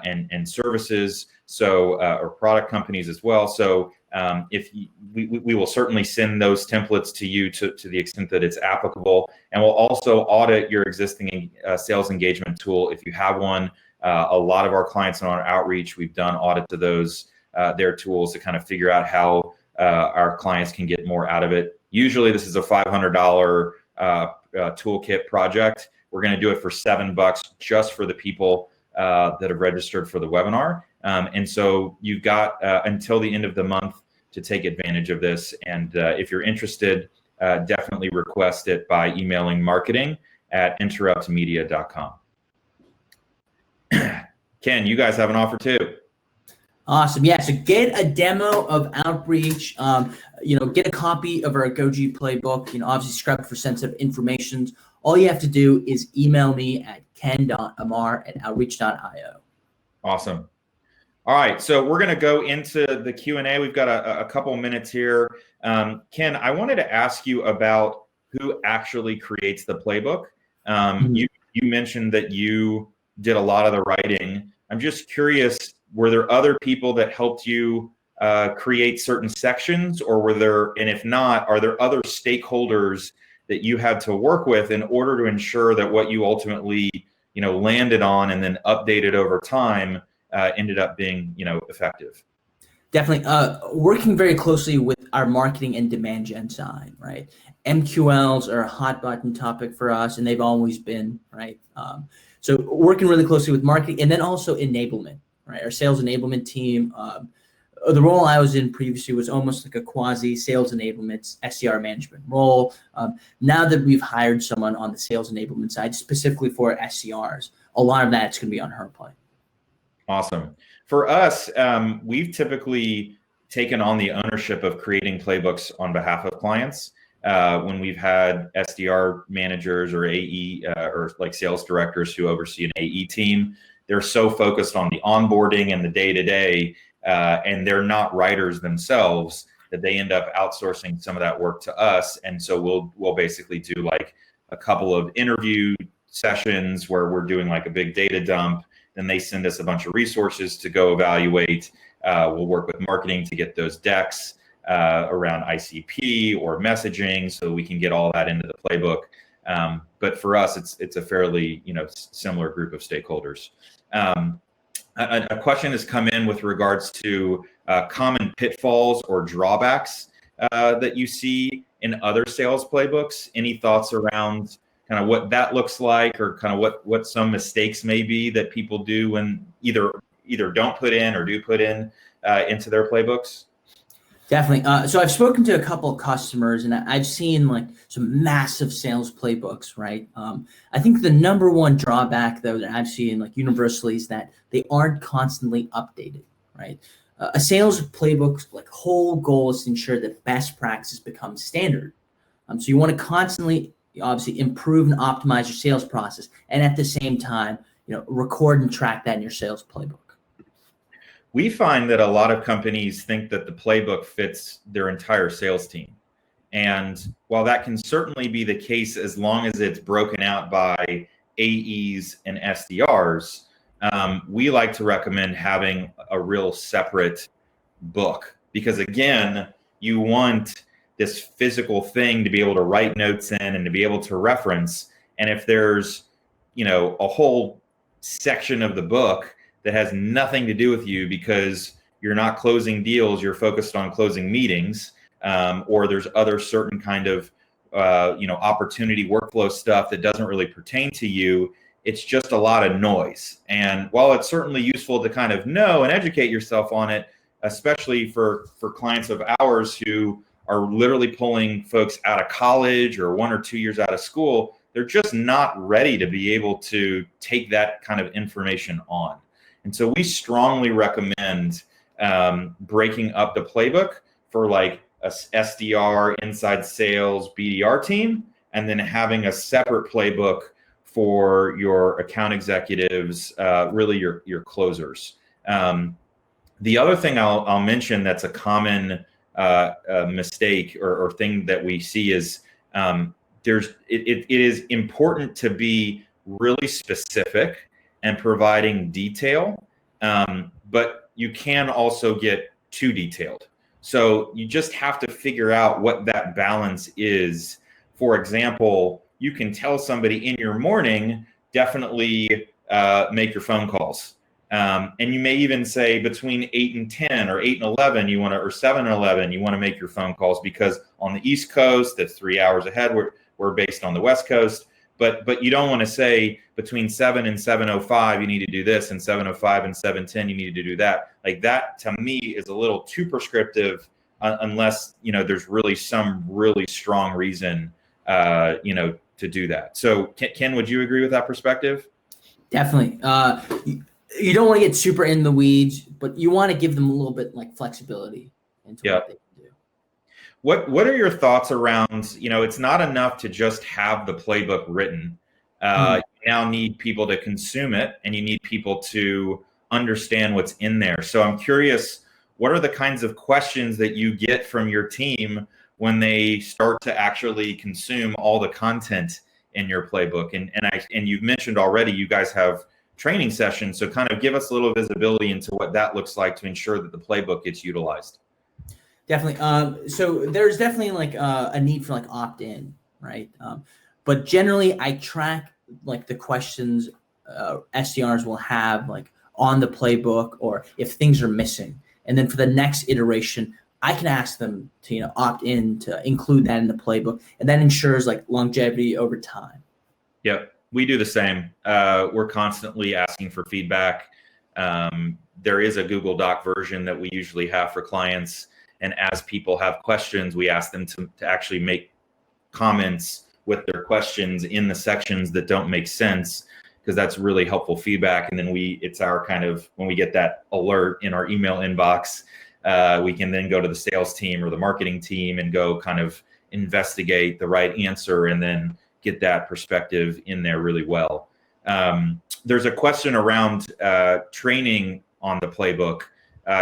and services, or product companies as well. So we will certainly send those templates to you to the extent that it's applicable, and we'll also audit your existing sales engagement tool if you have one. A lot of our clients on our outreach, we've done audits of those, their tools to kind of figure out how our clients can get more out of it. Usually this is a $500 toolkit project. We're going to do it for $7 just for the people that have registered for the webinar. And so you've got until the end of the month to take advantage of this. And if you're interested, definitely request it by emailing marketing@interruptmedia.com. Ken, you guys have an offer too. Awesome. Yeah. So get a demo of Outreach. Get a copy of our Goji playbook. Obviously scrub for sensitive information. All you have to do is email me at ken.amar@outreach.io. Awesome. All right. So we're going to go into the Q&A. We've got a couple minutes here. Ken, I wanted to ask you about who actually creates the playbook. You mentioned that you did a lot of the writing. I'm just curious, were there other people that helped you create certain sections, or were there, and if not, are there other stakeholders that you had to work with in order to ensure that what you ultimately, landed on and then updated over time ended up being, effective? Definitely. Working very closely with our marketing and demand gen side, right? MQLs are a hot button topic for us, and they've always been, right? So working really closely with marketing, and then also enablement, right? Our sales enablement team. The role I was in previously was almost like a quasi sales enablement SDR management role. Now that we've hired someone on the sales enablement side, specifically for SDRs, a lot of that's going to be on her plate. Awesome. For us, we've typically taken on the ownership of creating playbooks on behalf of clients. When we've had SDR managers or AE or like sales directors who oversee an AE team, they're so focused on the onboarding and the day-to-day, and they're not writers themselves, that they end up outsourcing some of that work to us. And so we'll basically do like a couple of interview sessions where we're doing like a big data dump. Then they send us a bunch of resources to go evaluate. We'll work with marketing to get those decks around ICP or messaging, so we can get all that into the playbook. But for us, it's a fairly similar group of stakeholders. A question has come in with regards to common pitfalls or drawbacks that you see in other sales playbooks. Any thoughts around kind of what that looks like, or kind of what some mistakes may be that people do when either don't put in or do put in into their playbooks? Definitely. So I've spoken to a couple of customers, and I've seen like some massive sales playbooks, right? I think the number one drawback, though, that I've seen like universally is that they aren't constantly updated, right? A sales playbook's like whole goal is to ensure that best practices become standard. So you want to constantly, obviously, improve and optimize your sales process, and at the same time, record and track that in your sales playbook. We find that a lot of companies think that the playbook fits their entire sales team. And while that can certainly be the case as long as it's broken out by AEs and SDRs, we like to recommend having a real separate book, because again, you want this physical thing to be able to write notes in and to be able to reference. And if there's, a whole section of the book that has nothing to do with you because you're not closing deals, you're focused on closing meetings, or there's other certain kind of opportunity workflow stuff that doesn't really pertain to you, it's just a lot of noise. And while it's certainly useful to kind of know and educate yourself on it, especially for clients of ours who are literally pulling folks out of college or 1 or 2 years out of school, they're just not ready to be able to take that kind of information on. And so we strongly recommend breaking up the playbook for like a SDR, inside sales, BDR team, and then having a separate playbook for your account executives, really your closers. The other thing I'll mention that's a common mistake or thing that we see is it is important to be really specific and providing detail, but you can also get too detailed. So you just have to figure out what that balance is. For example, you can tell somebody in your morning, definitely make your phone calls. And you may even say between 8 and 10 or 8 and 11, or 7 and 11, you want to make your phone calls, because on the East Coast, that's 3 hours ahead. We're based on the West Coast, but you don't want to say between 7 and 7:05, you need to do this, and 7:05 and 7:10, you need to do that. Like that, to me, is a little too prescriptive, unless, there's really some really strong reason, to do that. So Ken, would you agree with that perspective? Definitely. You don't want to get super in the weeds, but you want to give them a little bit like flexibility into what they can do. What are your thoughts around, it's not enough to just have the playbook written. You now need people to consume it, and you need people to understand what's in there. So I'm curious, what are the kinds of questions that you get from your team when they start to actually consume all the content in your playbook? And you've mentioned already, you guys have training sessions. So kind of give us a little visibility into what that looks like to ensure that the playbook gets utilized. Definitely. So there's definitely like a need for like opt-in, right? But generally I track like the questions SDRs will have like on the playbook, or if things are missing. And then for the next iteration, I can ask them to, opt in to include that in the playbook. And that ensures like longevity over time. Yep. We do the same. We're constantly asking for feedback. There is a Google Doc version that we usually have for clients. And as people have questions, we ask them to actually make comments with their questions in the sections that don't make sense, because that's really helpful feedback. And then it's our kind of, when we get that alert in our email inbox, we can then go to the sales team or the marketing team and go kind of investigate the right answer, and then get that perspective in there really well. There's a question around training on the playbook.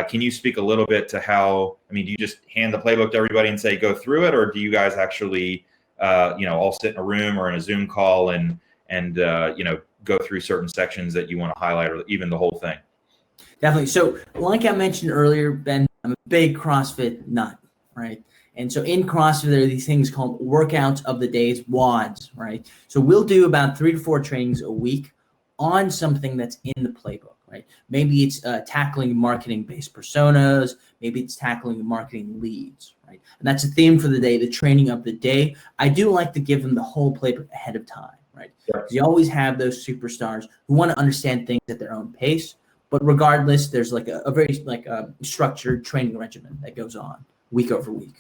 Can you speak a little bit to how, do you just hand the playbook to everybody and say, go through it? Or do you guys actually, all sit in a room or in a Zoom call and go through certain sections that you want to highlight, or even the whole thing? Definitely. So like I mentioned earlier, Ben, I'm a big CrossFit nut, right? And so in CrossFit, there are these things called workouts of the days, WODs, right? So we'll do about 3 to 4 trainings a week on something that's in the playbook, right? Maybe it's tackling marketing-based personas. Maybe it's tackling marketing leads, right? And that's a theme for the day, the training of the day. I do like to give them the whole playbook ahead of time, right? Because you always have those superstars who want to understand things at their own pace. But regardless, there's like a very structured training regimen that goes on week over week.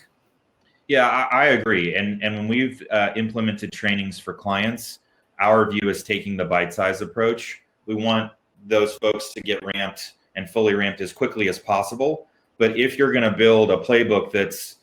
Yeah, I agree. And when we've implemented trainings for clients, our view is taking the bite-sized approach. We want those folks to get ramped and fully ramped as quickly as possible. But if you're going to build a playbook that's,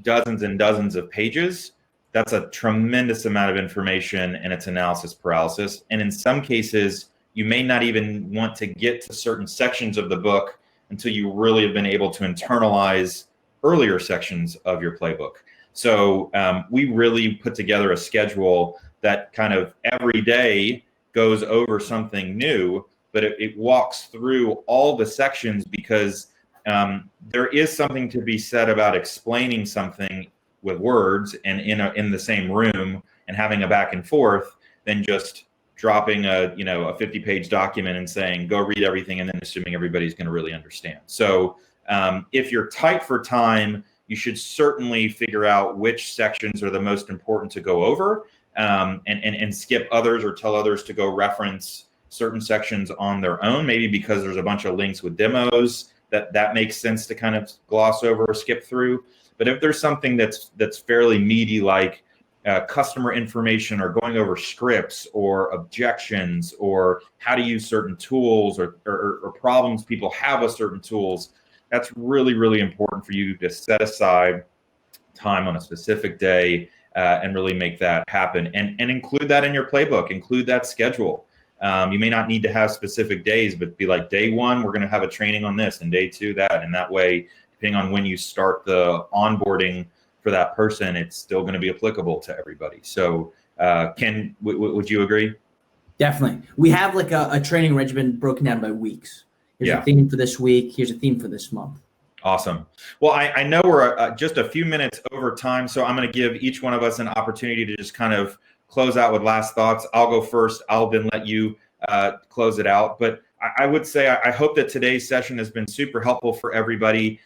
dozens and dozens of pages, that's a tremendous amount of information, and it's analysis paralysis. And in some cases, you may not even want to get to certain sections of the book until you really have been able to internalize earlier sections of your playbook. So we really put together a schedule that kind of every day goes over something new, but it walks through all the sections, because there is something to be said about explaining something with words and in the same room and having a back and forth than just dropping a 50-page document and saying, go read everything, and then assuming everybody's going to really understand. So if you're tight for time, you should certainly figure out which sections are the most important to go over, and skip others, or tell others to go reference certain sections on their own, maybe because there's a bunch of links with demos that makes sense to kind of gloss over or skip through. But if there's something that's fairly meaty, like customer information, or going over scripts or objections, or how to use certain tools, or problems people have with certain tools, that's really, really important for you to set aside time on a specific day and really make that happen, and include that in your playbook, include that schedule. You may not need to have specific days, but be like, day 1, we're going to have a training on this, and day 2, that, and that way, depending on when you start the onboarding for that person, it's still going to be applicable to everybody. So Ken, would you agree? Definitely. We have like a training regimen broken down by weeks. Here's a theme for this week. Here's a theme for this month. Awesome. Well, I know we're just a few minutes over time, so I'm going to give each one of us an opportunity to just kind of close out with last thoughts. I'll go first. I'll then let you close it out. But I would say I hope that today's session has been super helpful for everybody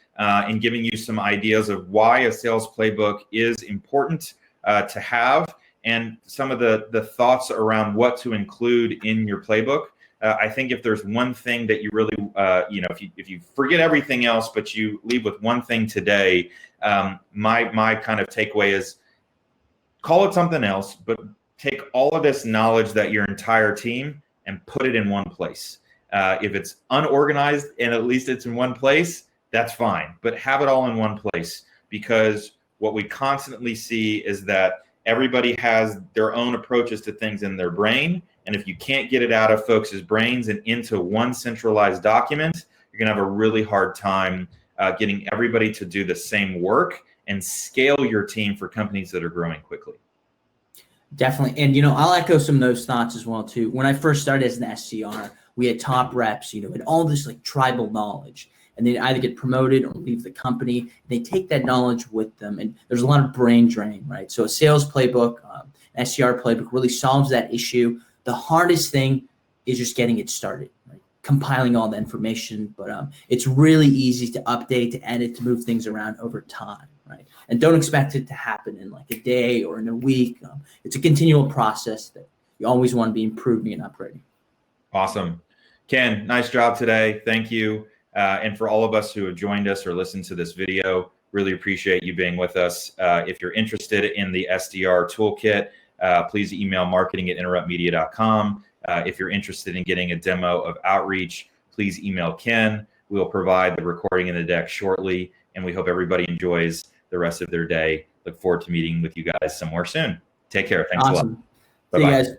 in giving you some ideas of why a sales playbook is important to have, and some of the thoughts around what to include in your playbook. I think if there's one thing that you really, if you forget everything else, but you leave with one thing today, my kind of takeaway is call it something else, but take all of this knowledge that your entire team and put it in one place. If it's unorganized and at least it's in one place, that's fine, but have it all in one place, because what we constantly see is that everybody has their own approaches to things in their brain. And if you can't get it out of folks' brains and into one centralized document, you're going to have a really hard time getting everybody to do the same work and scale your team for companies that are growing quickly. Definitely. And, I'll echo some of those thoughts as well, too. When I first started as an SDR, we had top reps, and all this like tribal knowledge. And they'd either get promoted or leave the company. They take that knowledge with them. And there's a lot of brain drain, right? So a sales playbook, SDR playbook really solves that issue. The hardest thing is just getting it started, right? Compiling all the information. But it's really easy to update, to edit, to move things around over time, right? And don't expect it to happen in like a day or in a week. It's a continual process that you always want to be improving and upgrading. Awesome. Ken, nice job today. Thank you. And for all of us who have joined us or listened to this video, really appreciate you being with us. If you're interested in the SDR toolkit, please email marketing@interruptmedia.com. If you're interested in getting a demo of Outreach, please email Ken. We'll provide the recording and the deck shortly, and we hope everybody enjoys the rest of their day. Look forward to meeting with you guys somewhere soon. Take care. Thanks a lot. See you guys.